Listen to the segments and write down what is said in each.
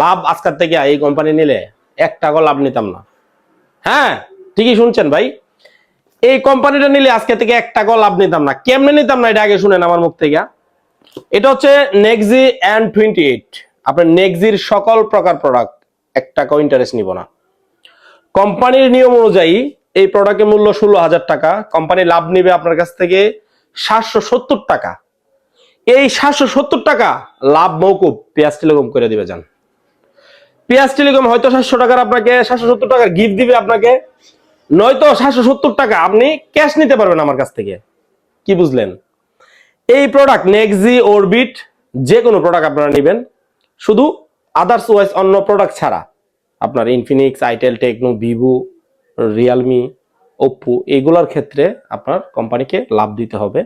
লাভ আজকের থেকে এই কোম্পানি নিলে 1 টাকাও লাভ নিতাম না। হ্যাঁ ঠিকই শুনছেন ভাই, এই কোম্পানিটা নিলে আজকে থেকে 1 টাকাও লাভ নিতাম না। কেমনে নিতাম না এটা আগে শুনেন আমার মুখ থেকে। এটা হচ্ছে নেক্সি N28। আপনার নেক্সির সকল প্রকার প্রোডাক্ট 1 টাকাও ইন্টারেস্ট নিব না। কোম্পানির নিয়ম অনুযায়ী এই প্রোডাক্টের মূল্য 16,000 টাকা, কোম্পানি লাভ নিবে আপনার কাছ থেকে 770 টাকা। এই 770 টাকা লাভ মওকুফ পেঁয়াজ টেলিকম করে দিবে যান। পেঁয়াজ টেলিকম হয়তো 700 টাকার আপনাকে 770 টাকার গিফট দিবে আপনাকে, নয়তো 770 টাকা আপনি ক্যাশ নিতে পারবেন আমার কাছ থেকে। কি বুঝলেন? এই প্রোডাক্ট নেক্সি অরবিট যে কোনো প্রোডাক্ট আপনারা নেবেন, শুধু আদার্স ওয়াইজ অন্য প্রোডাক্ট ছাড়া আপনার Infinix, itel, Tecno, Vivo, Realme, Oppo এগুলোর ক্ষেত্রে আপনার কোম্পানিকে লাভ দিতে হবে।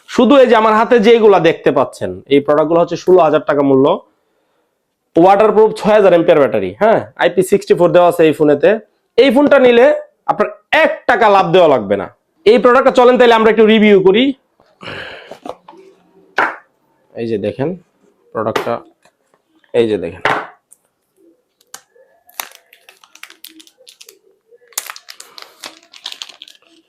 শুধু এই যে আমার হাতে যেগুলা দেখতে পাচ্ছেন এই প্রোডাক্টগুলো হচ্ছে 16,000 টাকা মূল্য, ওয়াটারপ্রুফ, 6000 এম্পিয়ার ব্যাটারি, হ্যাঁ IP64 দেওয়া আছে এই ফোনেতে। এই ফোনটা নিলে আপনার 1 টাকা লাভ দেওয়া লাগবে না। এই প্রোডাক্টটা চলেন তাইলে আমরা একটু রিভিউ করি। এই যে দেখেন প্রোডাক্টটা, এই যে দেখেন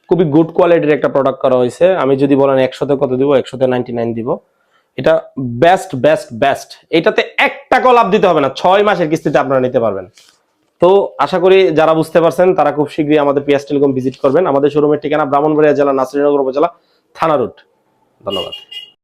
খুবই গুড কোয়ালিটির একটা প্রোডাক্ট করা হয়েছে। আমি যদি বলেন 100তে কত দিব, 100তে 99 দিব। এটা বেস্ট বেস্ট বেস্ট। এটাতে 1 টাকাও লাভ দিতে হবে না, 6 মাসের কিস্তিতে আপনারা নিতে পারবেন। তো আশা করি যারা বুঝতে পারছেন তারা খুব শীঘ্রই আমাদের পেঁয়াজ টেলিকম ভিজিট করবেন। আমাদের শোরুমের ঠিকানা ব্রাহ্মণবাড়িয়া জেলা, নাসিরনগর উপজেলা, থানা রোড। ধন্যবাদ।